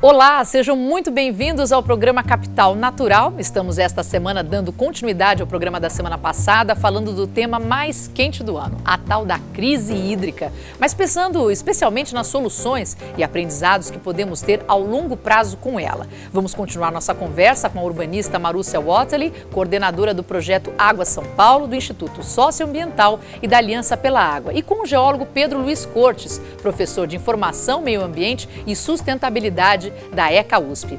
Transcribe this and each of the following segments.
Olá, sejam muito bem-vindos ao programa Capital Natural. Estamos esta semana dando continuidade ao programa da semana passada, falando do tema mais quente do ano, a tal da crise hídrica, mas pensando especialmente nas soluções e aprendizados que podemos ter ao longo prazo com ela. Vamos continuar nossa conversa com a urbanista Marúcia Waterly, coordenadora do projeto Água São Paulo, do Instituto Socioambiental e da Aliança pela Água, e com o geólogo Pedro Luiz Cortes, professor de Informação, Meio Ambiente e Sustentabilidade da ECA USP.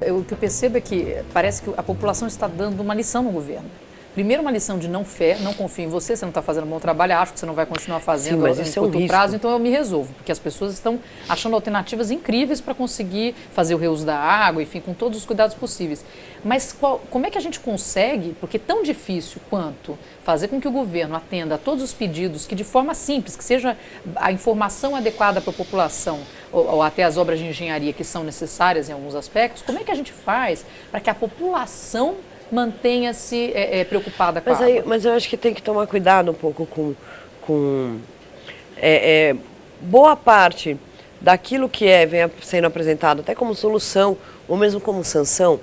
O que eu percebo é que parece que a população está dando uma lição no governo. Primeiro, uma lição de não fé, não confio em você, você não está fazendo um bom trabalho, acho que você não vai continuar fazendo em curto prazo, então eu me resolvo, porque as pessoas estão achando alternativas incríveis para conseguir fazer o reuso da água, enfim, com todos os cuidados possíveis. Mas como é que a gente consegue, porque é tão difícil quanto fazer com que o governo atenda a todos os pedidos, que de forma simples, que seja a informação adequada para a população, ou até as obras de engenharia que são necessárias em alguns aspectos, como é que a gente faz para que a população mantenha-se preocupada com a água? Mas eu acho que tem que tomar cuidado um pouco com boa parte daquilo que vem sendo apresentado, até como solução, ou mesmo como sanção,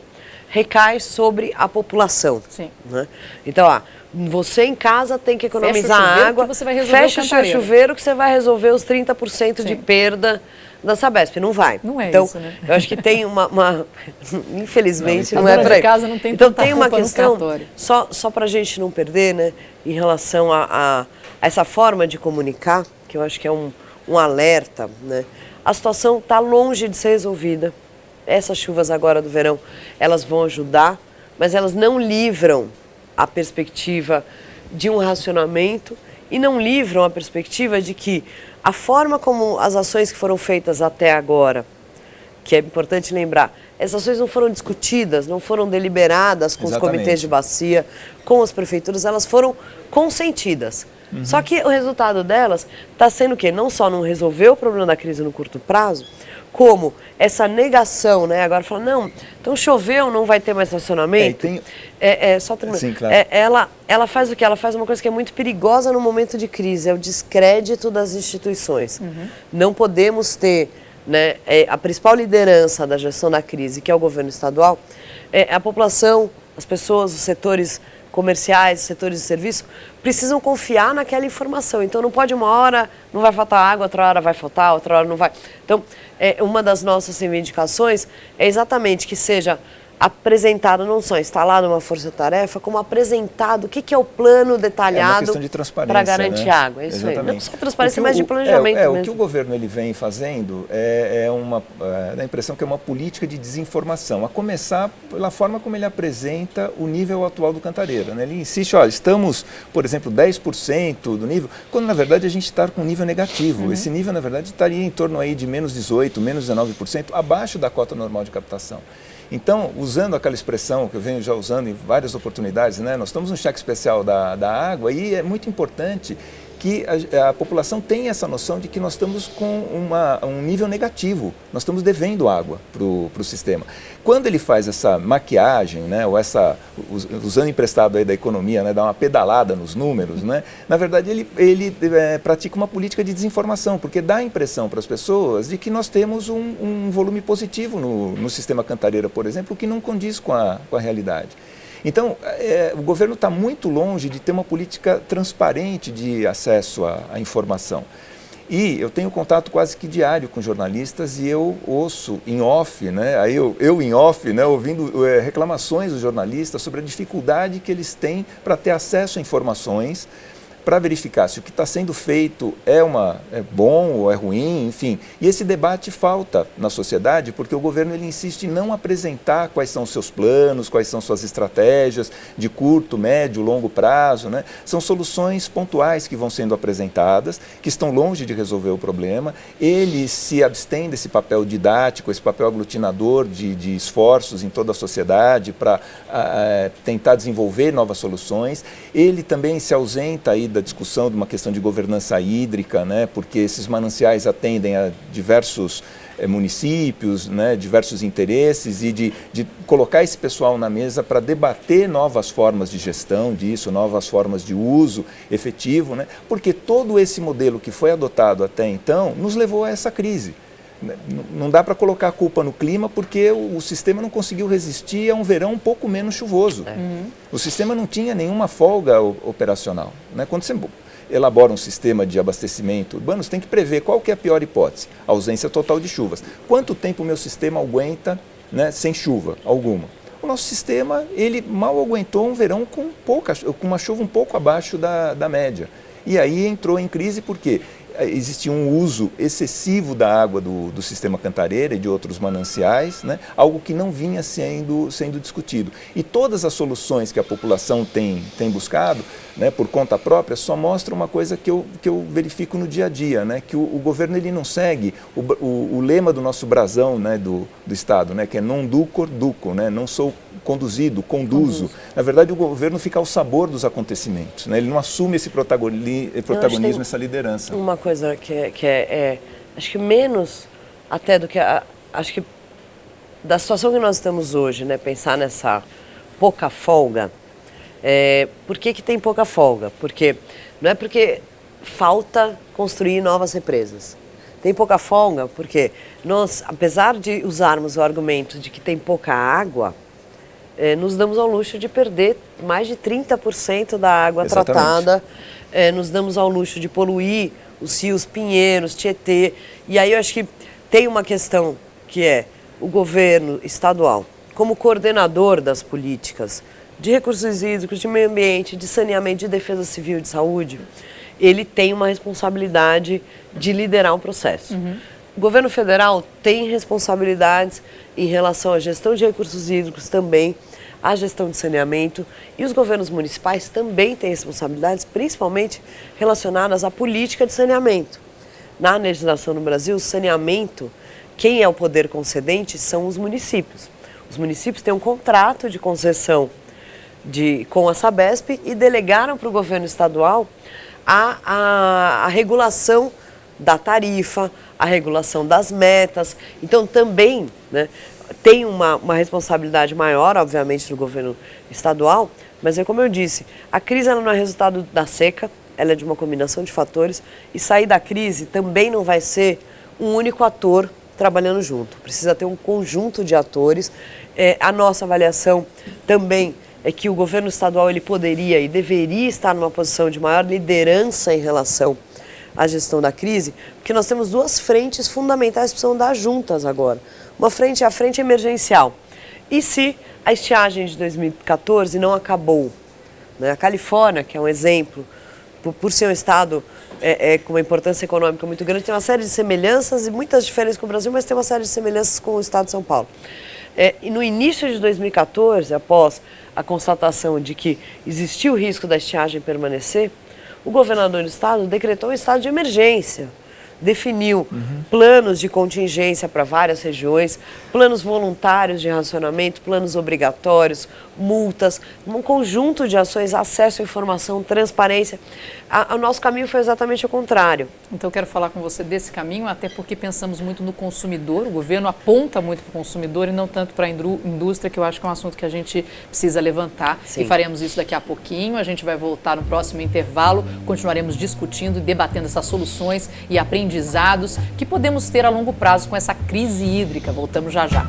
recai sobre a população. Sim. Né? Então, você em casa tem que economizar água, fecha o seu chuveiro que você vai resolver os 30% de perda da Sabesp. Não vai. Não é então, isso, né? Eu acho que tem uma infelizmente, não é por aí. Casa não tem então tem uma questão, só para a gente não perder, né, em relação a essa forma de comunicar, que eu acho que é um alerta, né? A situação está longe de ser resolvida. Essas chuvas agora do verão, elas vão ajudar, mas elas não livram a perspectiva de um racionamento e não livram a perspectiva de que a forma como as ações que foram feitas até agora, que é importante lembrar, essas ações não foram discutidas, não foram deliberadas com os comitês de bacia, com as prefeituras, elas foram consentidas. Só que o resultado delas está sendo o quê? Não só não resolver o problema da crise no curto prazo, como essa negação, né? Agora fala, não, então choveu, não vai ter mais racionamento. Só terminar. Sim, claro. Ela faz o quê? Ela faz uma coisa que é muito perigosa no momento de crise, é o descrédito das instituições. Não podemos ter, né, a principal liderança da gestão da crise, que é o governo estadual, a população, as pessoas, os setores comerciais, os setores de serviço, precisam confiar naquela informação. Então não pode uma hora não vai faltar água, outra hora vai faltar, outra hora não vai. Então, uma das nossas reivindicações é exatamente que seja apresentado, não só instalado uma força-tarefa, como apresentado o que é o plano detalhado para garantir água. É isso aí. Não só transparência, mas de planejamento mesmo. O que o governo ele vem fazendo dá a impressão que é uma política de desinformação, a começar pela forma como ele apresenta o nível atual do Cantareira. Né? Ele insiste, olha, estamos, por exemplo, 10% do nível, quando na verdade a gente está com um nível negativo. Esse nível, na verdade, estaria em torno aí de menos 18%, menos 19%, abaixo da cota normal de captação. Então, usando aquela expressão que eu venho já usando em várias oportunidades, né? Nós estamos no cheque especial da água e é muito importante que a população tenha essa noção de que nós estamos com um nível negativo, nós estamos devendo água para o sistema. Quando ele faz essa maquiagem, né, ou usando emprestado aí da economia, né, dá uma pedalada nos números, né, na verdade ele pratica uma política de desinformação, porque dá a impressão para as pessoas de que nós temos um volume positivo no sistema Cantareira, por exemplo, que não condiz com a realidade. Então, o governo está muito longe de ter uma política transparente de acesso à informação. E eu tenho contato quase que diário com jornalistas e eu ouço em off, né, eu em off, né, ouvindo reclamações dos jornalistas sobre a dificuldade que eles têm para ter acesso a informações, para verificar se o que está sendo feito é bom ou é ruim, enfim. E esse debate falta na sociedade porque o governo ele insiste em não apresentar quais são os seus planos, quais são suas estratégias de curto, médio, longo prazo. Né? São soluções pontuais que vão sendo apresentadas, que estão longe de resolver o problema. Ele se abstém desse papel didático, esse papel aglutinador de esforços em toda a sociedade para tentar desenvolver novas soluções. Ele também se ausenta aí da discussão de uma questão de governança hídrica, né, porque esses mananciais atendem a diversos municípios, né, diversos interesses e de colocar esse pessoal na mesa para debater novas formas de gestão disso, novas formas de uso efetivo, né, porque todo esse modelo que foi adotado até então nos levou a essa crise. não dá para colocar a culpa no clima porque o sistema não conseguiu resistir a um verão um pouco menos chuvoso. O sistema não tinha nenhuma folga operacional, né? Quando você elabora um sistema de abastecimento urbano, você tem que prever qual que é a pior hipótese, a ausência total de chuvas. Quanto tempo o meu sistema aguenta, né, sem chuva alguma? O nosso sistema, ele mal aguentou um verão com uma chuva um pouco abaixo da média. E aí entrou em crise porque existia um uso excessivo da água do sistema Cantareira e de outros mananciais, né? Algo que não vinha sendo discutido. E todas as soluções que a população tem buscado, né, por conta própria, só mostram uma coisa que eu verifico no dia a dia, né? Que o governo ele não segue o lema do nosso brasão, né, do Estado, né, que é non ducor duco, né? Não sou conduzido, conduzo. Na verdade, o governo fica ao sabor dos acontecimentos, né? Ele não assume esse protagonismo, essa liderança. Uma coisa que acho que menos até do que acho que da situação que nós estamos hoje, né? Pensar nessa pouca folga. Por que tem pouca folga? Porque não é porque falta construir novas represas. Tem pouca folga porque nós, apesar de usarmos o argumento de que tem pouca água, nos damos ao luxo de perder mais de 30% da água tratada, nos damos ao luxo de poluir os rios Pinheiros, Tietê. E aí eu acho que tem uma questão que é o governo estadual, como coordenador das políticas de recursos hídricos, de meio ambiente, de saneamento, de defesa civil e de saúde, ele tem uma responsabilidade de liderar um processo. O governo federal tem responsabilidades em relação à gestão de recursos hídricos também, à gestão de saneamento, e os governos municipais também têm responsabilidades, principalmente relacionadas à política de saneamento. Na legislação no Brasil, o saneamento, quem é o poder concedente são os municípios. Os municípios têm um contrato de concessão com a Sabesp e delegaram para o governo estadual a regulação da tarifa, a regulação das metas. Então também, né, tem uma responsabilidade maior, obviamente, do governo estadual, mas é como eu disse, a crise ela não é resultado da seca, ela é de uma combinação de fatores, e sair da crise também não vai ser um único ator trabalhando junto, precisa ter um conjunto de atores. A nossa avaliação também é que o governo estadual ele poderia e deveria estar numa posição de maior liderança em relação à gestão da crise, porque nós temos duas frentes fundamentais que precisam dar juntas agora. Uma frente é a frente emergencial. E se a estiagem de 2014 não acabou? Né? A Califórnia, que é um exemplo, por ser um estado com uma importância econômica muito grande, tem uma série de semelhanças e muitas diferenças com o Brasil, mas tem uma série de semelhanças com o estado de São Paulo. E no início de 2014, após a constatação de que existia o risco da estiagem permanecer, o governador do estado decretou um estado de emergência, definiu planos de contingência para várias regiões, planos voluntários de racionamento, planos obrigatórios, multas, um conjunto de ações, acesso à informação, transparência. O nosso caminho foi exatamente o contrário. Então eu quero falar com você desse caminho, até porque pensamos muito no consumidor, o governo aponta muito para o consumidor e não tanto para a indústria, que eu acho que é um assunto que a gente precisa levantar. Sim. E faremos isso daqui a pouquinho, a gente vai voltar no próximo intervalo, continuaremos discutindo e debatendo essas soluções e aprendizados que podemos ter a longo prazo com essa crise hídrica. Voltamos já já.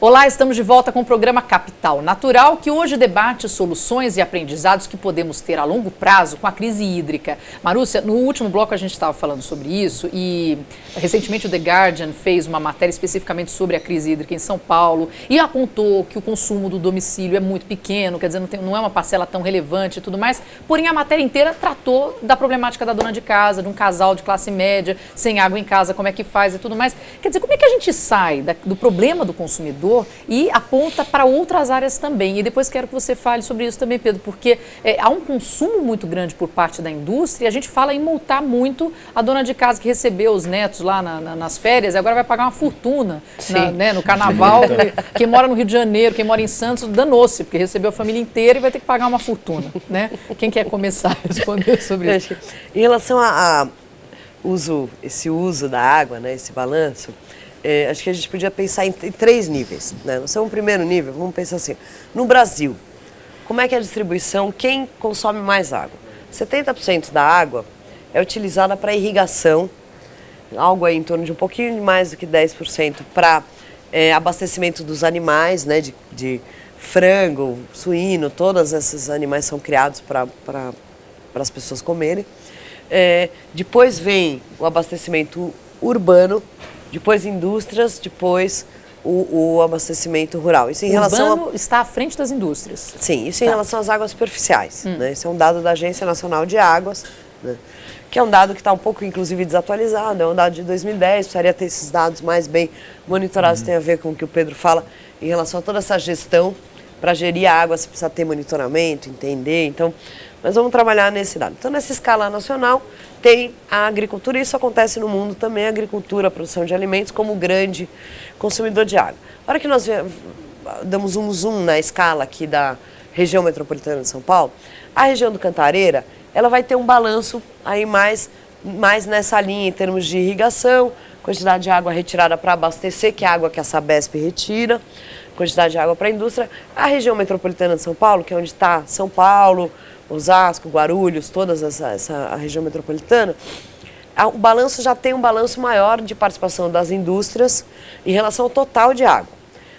Olá, estamos de volta com o programa Capital Natural, que hoje debate soluções e aprendizados que podemos ter a longo prazo com a crise hídrica. Marúcia, no último bloco a gente estava falando sobre isso e recentemente o The Guardian fez uma matéria especificamente sobre a crise hídrica em São Paulo e apontou que o consumo do domicílio é muito pequeno, quer dizer, não é uma parcela tão relevante e tudo mais, porém a matéria inteira tratou da problemática da dona de casa, de um casal de classe média, sem água em casa, como é que faz e tudo mais. Quer dizer, como é que a gente sai do problema do consumidor e aponta para outras áreas também? E depois quero que você fale sobre isso também, Pedro, porque há um consumo muito grande por parte da indústria e a gente fala em multar muito a dona de casa que recebeu os netos lá nas férias e agora vai pagar uma fortuna no carnaval. Quem mora no Rio de Janeiro, quem mora em Santos, danou-se, porque recebeu a família inteira e vai ter que pagar uma fortuna, né? Quem quer começar a responder sobre isso? Em relação esse uso da água, né, esse balanço, acho que a gente podia pensar em 3 níveis, né? Nós temos um primeiro nível, vamos pensar assim, no Brasil, como é que é a distribuição, quem consome mais água? 70% da água é utilizada para irrigação, algo aí em torno de um pouquinho mais do que 10% para abastecimento dos animais, né, de frango, suíno, todos esses animais são criados para as pessoas comerem. Depois vem o abastecimento urbano, depois indústrias, depois o abastecimento rural. Isso em urbano está à frente das indústrias. Sim, isso em relação às águas superficiais. Né? Esse é um dado da Agência Nacional de Águas, né? Que é um dado que está um pouco, inclusive, desatualizado, é um dado de 2010, precisaria ter esses dados mais bem monitorados, tem a ver com o que o Pedro fala em relação a toda essa gestão. Para gerir a água, você precisa ter monitoramento, entender, então, nós vamos trabalhar nesse dado. Então, nessa escala nacional, tem a agricultura, e isso acontece no mundo também, a agricultura, a produção de alimentos, como grande consumidor de água. A hora que nós damos um zoom na escala aqui da região metropolitana de São Paulo, a região do Cantareira, ela vai ter um balanço aí mais nessa linha em termos de irrigação, quantidade de água retirada para abastecer, que é a água que a Sabesp retira, quantidade de água para a indústria. A região metropolitana de São Paulo, que é onde está São Paulo, Osasco, Guarulhos, toda a região metropolitana, o balanço já tem um balanço maior de participação das indústrias em relação ao total de água.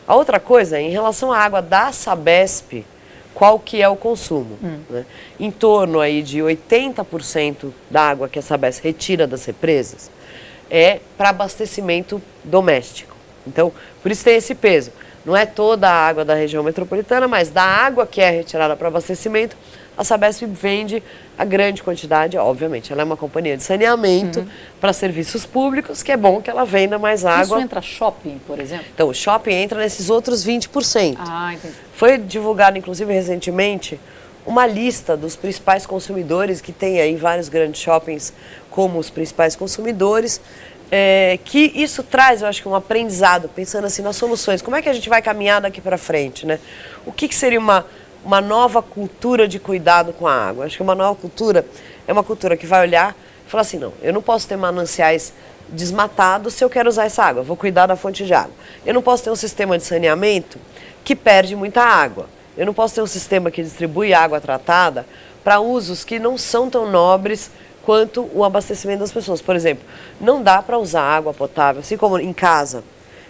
A outra coisa, em relação à água da Sabesp, qual que é o consumo? Né? Em torno aí de 80% da água que a Sabesp retira das represas é para abastecimento doméstico. Então, por isso tem esse peso. Não é toda a água da região metropolitana, mas da água que é retirada para abastecimento, a Sabesp vende a grande quantidade, obviamente. Ela é uma companhia de saneamento para serviços públicos, que é bom que ela venda mais água. Isso entra shopping, por exemplo? Então, o shopping entra nesses outros 20%. Ah, entendi. Foi divulgado, inclusive, recentemente, uma lista dos principais consumidores, que tem aí vários grandes shoppings como os principais consumidores, que isso traz, eu acho que um aprendizado, pensando assim nas soluções. Como é que a gente vai caminhar daqui para frente, né? O que seria uma nova cultura de cuidado com a água? Acho que uma nova cultura é uma cultura que vai olhar e falar assim, não, eu não posso ter mananciais desmatados se eu quero usar essa água, eu vou cuidar da fonte de água. Eu não posso ter um sistema de saneamento que perde muita água. Eu não posso ter um sistema que distribui água tratada para usos que não são tão nobres quanto o abastecimento das pessoas. Por exemplo, não dá para usar água potável, assim como em casa,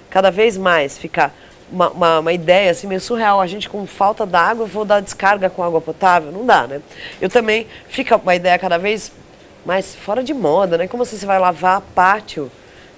cada vez mais fica uma ideia assim, meio surreal, a gente com falta d'água, vou dar descarga com água potável, não dá, né? Eu também, fica uma ideia cada vez mais fora de moda, né? Como você vai lavar pátio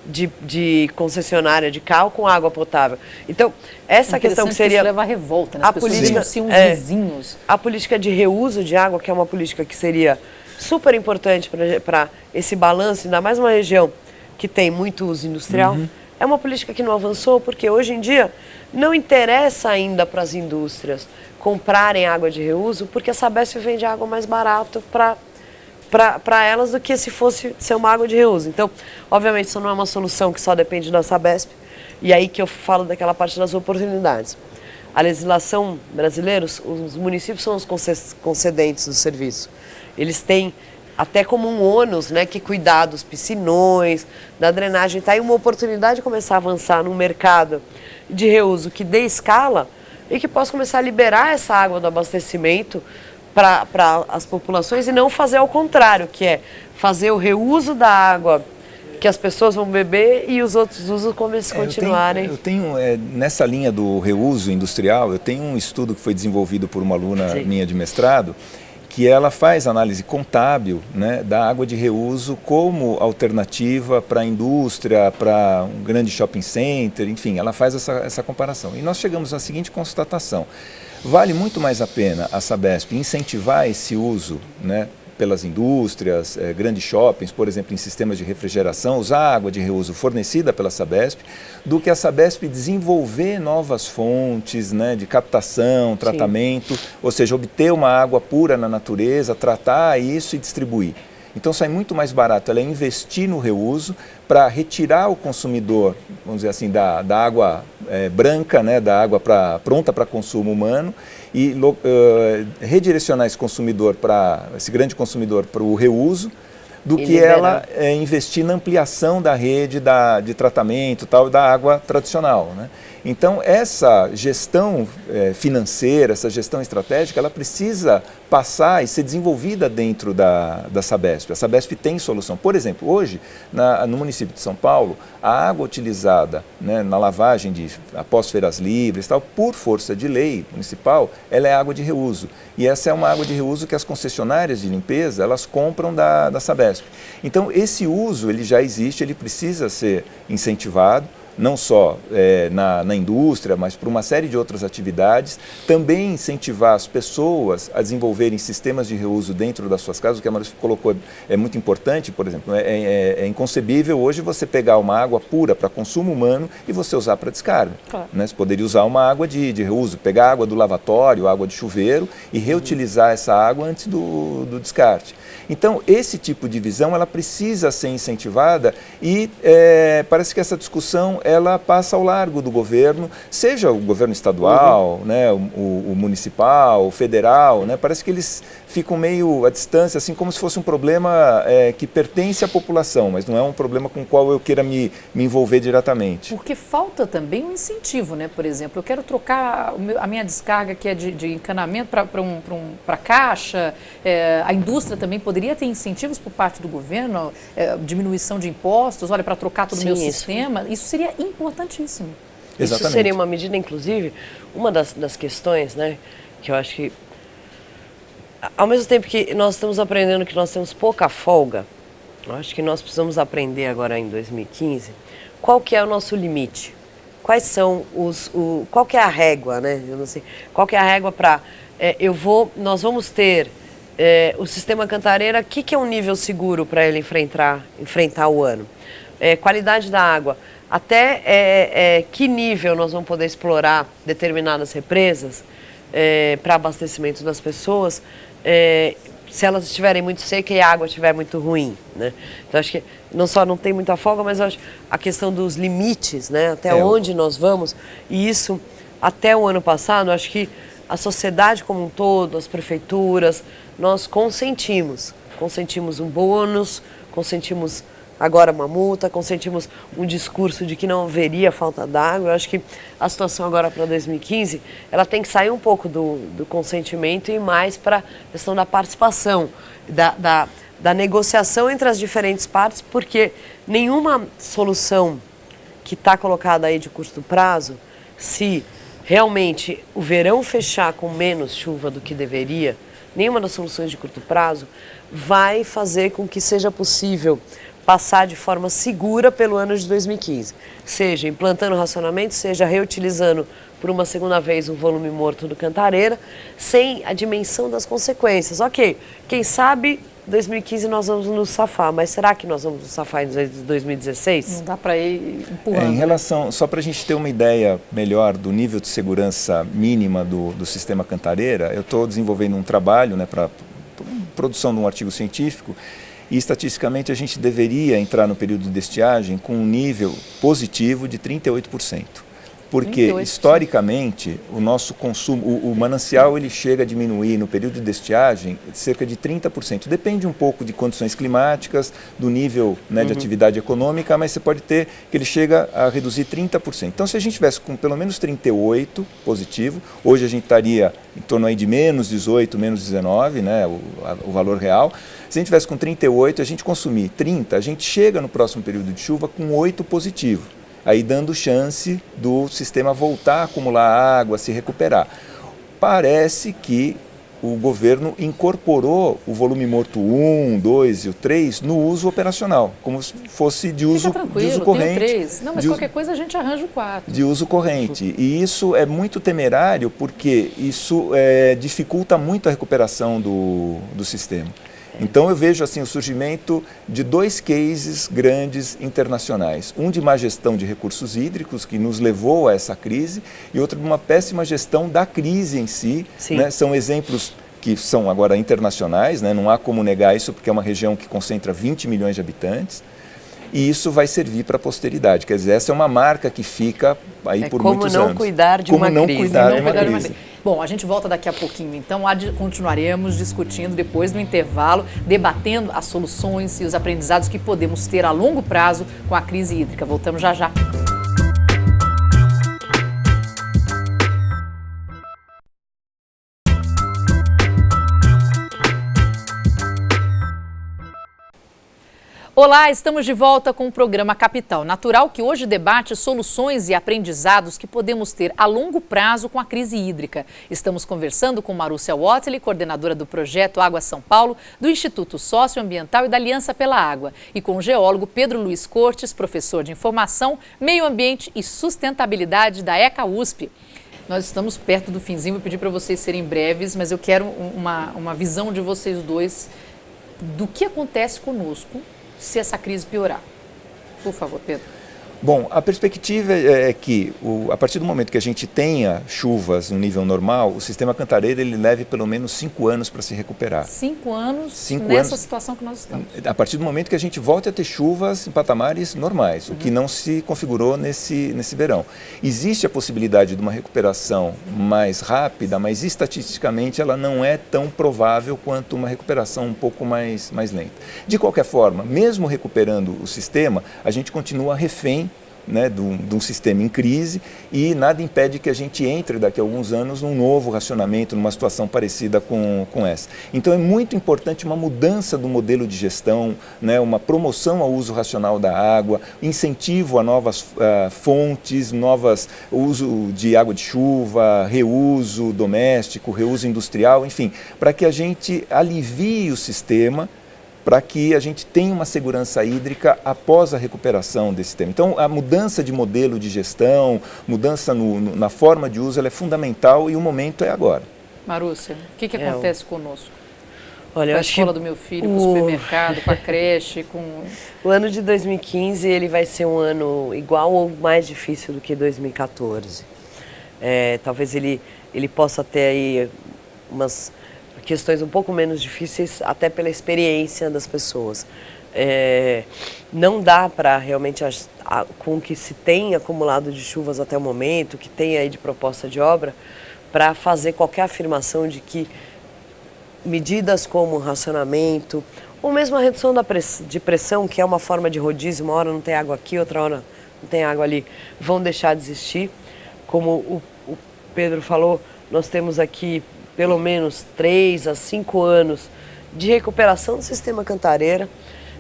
de concessionária de carro com água potável? Então, essa questão que seria... Isso leva a revolta, né? As pessoas denunciam os vizinhos. A política de reuso de água, que é uma política que seria super importante para esse balanço, ainda mais uma região que tem muito uso industrial, é uma política que não avançou, porque hoje em dia não interessa ainda para as indústrias comprarem água de reuso, porque a Sabesp vende água mais barato para elas do que se fosse ser uma água de reuso. Então, obviamente, isso não é uma solução que só depende da Sabesp, e aí que eu falo daquela parte das oportunidades. A legislação brasileira, os municípios são os concedentes do serviço. Eles têm até como um ônus, né, que cuidar dos piscinões, da drenagem. Está aí uma oportunidade de começar a avançar num mercado de reuso que dê escala e que possa começar a liberar essa água do abastecimento para as populações e não fazer ao contrário, que é fazer o reuso da água que as pessoas vão beber e os outros usos continuarem. Eu tenho nessa linha do reuso industrial, eu tenho um estudo que foi desenvolvido por uma aluna minha de mestrado, que ela faz análise contábil, né, da água de reuso como alternativa para a indústria, para um grande shopping center, enfim, ela faz essa comparação. E nós chegamos à seguinte constatação: vale muito mais a pena a Sabesp incentivar esse uso, né, pelas indústrias, grandes shoppings, por exemplo, em sistemas de refrigeração, usar água de reuso fornecida pela Sabesp, do que a Sabesp desenvolver novas fontes, né, de captação, tratamento, ou seja, obter uma água pura na natureza, tratar isso e distribuir. Então sai muito mais barato ela investir no reuso para retirar o consumidor, vamos dizer assim, da água branca, né, da água pronta para consumo humano, e redirecionar esse consumidor esse grande consumidor para o reuso, do que ela investir na ampliação da rede de tratamento tal, da água tradicional, né? Então, essa gestão financeira, essa gestão estratégica, ela precisa passar e ser desenvolvida dentro da Sabesp. A Sabesp tem solução. Por exemplo, hoje, no município de São Paulo, a água utilizada, né, na lavagem após feiras livres, tal, por força de lei municipal, ela é água de reuso. E essa é uma água de reuso que as concessionárias de limpeza, elas compram da Sabesp. Então, esse uso, ele já existe, ele precisa ser incentivado, não só na indústria, mas por uma série de outras atividades. Também incentivar as pessoas a desenvolverem sistemas de reuso dentro das suas casas, o que a Maurício colocou é muito importante. Por exemplo, é inconcebível hoje você pegar uma água pura para consumo humano e você usar para descarga. Claro. Né? Você poderia usar uma água de reuso, pegar água do lavatório, água de chuveiro e reutilizar essa água antes do descarte. Então, esse tipo de visão, ela precisa ser incentivada e parece que essa discussão ela passa ao largo do governo, seja o governo estadual, né, o municipal, o federal, né, parece que eles ficam meio à distância, assim como se fosse um problema que pertence à população, mas não é um problema com o qual eu queira me envolver diretamente. Porque falta também um incentivo, né? Por exemplo, eu quero trocar a minha descarga que é de encanamento para caixa, a indústria também poderia ter incentivos por parte do governo, diminuição de impostos, olha, para trocar todo o meu sistema, isso seria importantíssimo. Exatamente. Isso seria uma medida, inclusive, uma das questões, né, que eu acho que, ao mesmo tempo que nós estamos aprendendo que nós temos pouca folga, eu acho que nós precisamos aprender agora em 2015, qual que é o nosso limite, quais são qual que é a régua, né, eu não sei, qual que é a régua para, nós vamos ter o sistema Cantareira, o que é um nível seguro para ele enfrentar o ano? Qualidade da água, até que nível nós vamos poder explorar determinadas represas para abastecimento das pessoas, se elas estiverem muito secas e a água estiver muito ruim, né? Então, acho que não tem muita folga, mas eu acho a questão dos limites, né? Até onde nós vamos, e isso, até o ano passado, acho que a sociedade como um todo, as prefeituras, nós consentimos um bônus, consentimos agora uma multa, consentimos um discurso de que não haveria falta d'água. Eu acho que a situação agora para 2015, ela tem que sair um pouco do consentimento e mais para a questão da participação, da negociação entre as diferentes partes, porque nenhuma solução que está colocada aí de curto prazo, se realmente o verão fechar com menos chuva do que deveria, nenhuma das soluções de curto prazo vai fazer com que seja possível passar de forma segura pelo ano de 2015, seja implantando racionamento, seja reutilizando por uma segunda vez o volume morto do Cantareira, sem a dimensão das consequências. Ok, quem sabe 2015 nós vamos nos safar, mas será que nós vamos nos safar em 2016? Não dá para ir empurrando. Em relação, só para a gente ter uma ideia melhor do nível de segurança mínima do sistema Cantareira, eu estou desenvolvendo um trabalho, né, para produção de um artigo científico. E, estatisticamente, a gente deveria entrar no período de estiagem com um nível positivo de 38%. Porque, 38%. Historicamente, o nosso consumo, o manancial, ele chega a diminuir no período de estiagem cerca de 30%. Depende um pouco de condições climáticas, do nível, né, de atividade econômica, mas você pode ter que ele chega a reduzir 30%. Então, se a gente tivesse com pelo menos 38% positivo, hoje a gente estaria em torno aí de menos 18%, menos 19%, né, o valor real. Se a gente tivesse com 38%, a gente consumir 30%, a gente chega no próximo período de chuva com 8% positivo. Aí dando chance do sistema voltar a acumular água, se recuperar. Parece que o governo incorporou o volume morto 1, 2 e o 3 no uso operacional, como se fosse de uso corrente. Tem o 3. Não, mas qualquer coisa a gente arranja o 4. De uso corrente. E isso é muito temerário porque isso dificulta muito a recuperação do sistema. Então eu vejo assim o surgimento de 2 cases grandes internacionais. Um de má gestão de recursos hídricos, que nos levou a essa crise, e outro de uma péssima gestão da crise em si. Né? São exemplos que são agora internacionais, né? Não há como negar isso, porque é uma região que concentra 20 milhões de habitantes. e isso vai servir para a posteridade. Quer dizer, essa é uma marca que fica aí por muitos anos. Como não cuidar de uma crise. Bom, a gente volta daqui a pouquinho, então continuaremos discutindo depois do intervalo, debatendo as soluções e os aprendizados que podemos ter a longo prazo com a crise hídrica. Voltamos já já. Olá, estamos de volta com o programa Capital Natural, que hoje debate soluções e aprendizados que podemos ter a longo prazo com a crise hídrica. Estamos conversando com Marúcia Watley, coordenadora do projeto Água São Paulo, do Instituto Socioambiental e da Aliança pela Água, e com o geólogo Pedro Luiz Cortes, professor de Informação, Meio Ambiente e Sustentabilidade da ECA USP. Nós estamos perto do finzinho, vou pedir para vocês serem breves, mas eu quero uma visão de vocês dois do que acontece conosco se essa crise piorar. Por favor, Pedro. Bom, a perspectiva é que, a partir do momento que a gente tenha chuvas no nível normal, o sistema Cantareira ele leve pelo menos 5 anos para se recuperar. 5 anos nessa situação que nós estamos. A partir do momento que a gente volte a ter chuvas em patamares normais, o que não se configurou nesse verão. Existe a possibilidade de uma recuperação mais rápida, mas estatisticamente ela não é tão provável quanto uma recuperação um pouco mais lenta. De qualquer forma, mesmo recuperando o sistema, a gente continua refém, né, de um sistema em crise, e nada impede que a gente entre daqui a alguns anos num novo racionamento, numa situação parecida com essa. Então é muito importante uma mudança do modelo de gestão, né, uma promoção ao uso racional da água, incentivo a novas fontes, uso de água de chuva, reuso doméstico, reuso industrial, enfim, para que a gente alivie o sistema, para que a gente tenha uma segurança hídrica após a recuperação desse tema. Então, a mudança de modelo de gestão, mudança na forma de uso, ela é fundamental e o momento é agora. Marúcia, o que acontece conosco? Olha, com a escola do meu filho, com o supermercado, com a creche, com... O ano de 2015 ele vai ser um ano igual ou mais difícil do que 2014. Talvez ele possa ter aí umas questões um pouco menos difíceis, até pela experiência das pessoas. Não dá para realmente, com o que se tem acumulado de chuvas até o momento, que tem aí de proposta de obra, para fazer qualquer afirmação de que medidas como racionamento, ou mesmo a redução de pressão, que é uma forma de rodízio, uma hora não tem água aqui, outra hora não tem água ali, vão deixar de existir. Como o Pedro falou, nós temos aqui pelo menos 3 a 5 anos de recuperação do sistema Cantareira.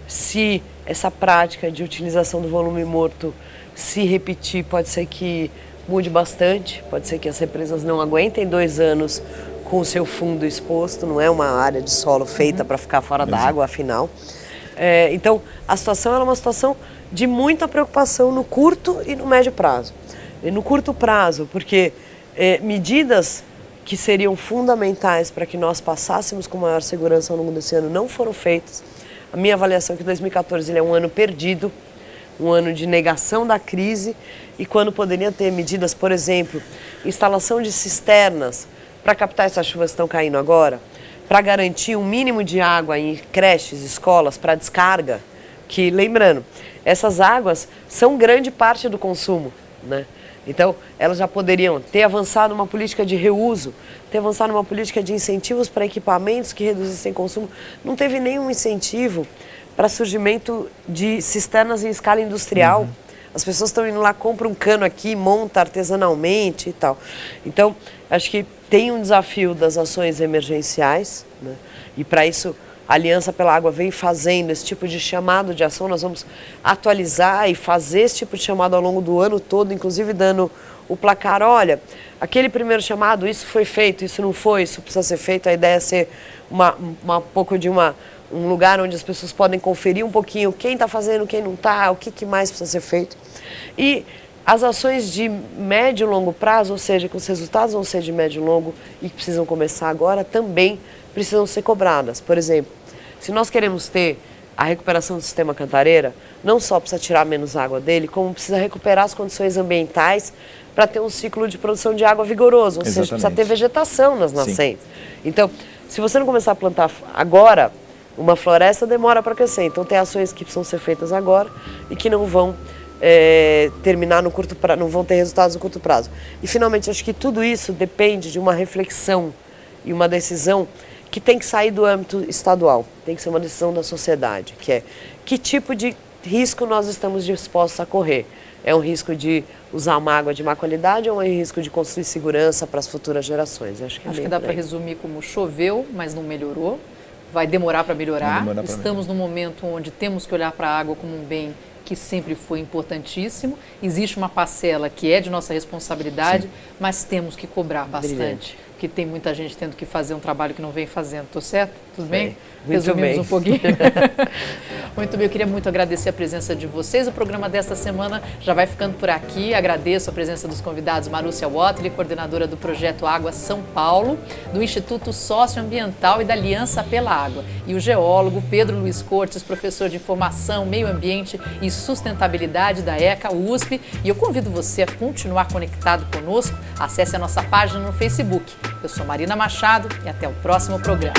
Se essa prática de utilização do volume morto se repetir, pode ser que mude bastante, pode ser que as represas não aguentem 2 anos com o seu fundo exposto, não é uma área de solo feita para ficar fora da água, afinal. Então, a situação é uma situação de muita preocupação no curto e no médio prazo. E no curto prazo, porque medidas que seriam fundamentais para que nós passássemos com maior segurança ao longo desse ano não foram feitas. A minha avaliação é que 2014 ele é um ano perdido, um ano de negação da crise, e quando poderia ter medidas, por exemplo, instalação de cisternas para captar essas chuvas que estão caindo agora, para garantir um mínimo de água em creches, escolas, para descarga, que, lembrando, essas águas são grande parte do consumo, né? Então, elas já poderiam ter avançado uma política de reuso, ter avançado uma política de incentivos para equipamentos que reduzissem consumo. Não teve nenhum incentivo para surgimento de cisternas em escala industrial. As pessoas estão indo lá, compram um cano aqui, monta artesanalmente e tal. Então, acho que tem um desafio das ações emergenciais, né? E para isso a Aliança pela Água vem fazendo esse tipo de chamado de ação. Nós vamos atualizar e fazer esse tipo de chamado ao longo do ano todo, inclusive dando o placar. Olha, aquele primeiro chamado, isso foi feito, isso não foi, isso precisa ser feito. A ideia é ser um lugar onde as pessoas podem conferir um pouquinho quem está fazendo, quem não está, o que mais precisa ser feito. E as ações de médio e longo prazo, ou seja, que os resultados vão ser de médio e longo e que precisam começar agora, também precisam ser cobradas. Por exemplo, se nós queremos ter a recuperação do sistema Cantareira, não só precisa tirar menos água dele, como precisa recuperar as condições ambientais para ter um ciclo de produção de água vigoroso, ou seja, precisa ter vegetação nas nascentes. Então, se você não começar a plantar agora, Uma floresta demora para crescer, então tem ações que precisam ser feitas agora e que não vão terminar no curto prazo, não vão ter resultados no curto prazo. E finalmente, acho que tudo isso depende de uma reflexão e uma decisão que tem que sair do âmbito estadual, tem que ser uma decisão da sociedade, que é que tipo de risco nós estamos dispostos a correr. É um risco de usar uma água de má qualidade ou é um risco de construir segurança para as futuras gerações? Acho que dá para resumir como choveu, mas não melhorou. Vai demorar para melhorar. Estamos num momento onde temos que olhar para a água como um bem que sempre foi importantíssimo. Existe uma parcela que é de nossa responsabilidade, mas temos que cobrar bastante. Porque tem muita gente tendo que fazer um trabalho que não vem fazendo. Tô certo? Tudo bem? Resumimos um pouquinho. Muito bem, eu queria muito agradecer a presença de vocês. O programa desta semana já vai ficando por aqui. Agradeço a presença dos convidados Marúcia Watley, coordenadora do Projeto Água São Paulo, do Instituto Socioambiental e da Aliança pela Água, e o geólogo Pedro Luiz Cortes, professor de Formação, Meio Ambiente e Sustentabilidade da ECA USP. E eu convido você a continuar conectado conosco. Acesse a nossa página no Facebook. Eu sou Marina Machado e até o próximo programa.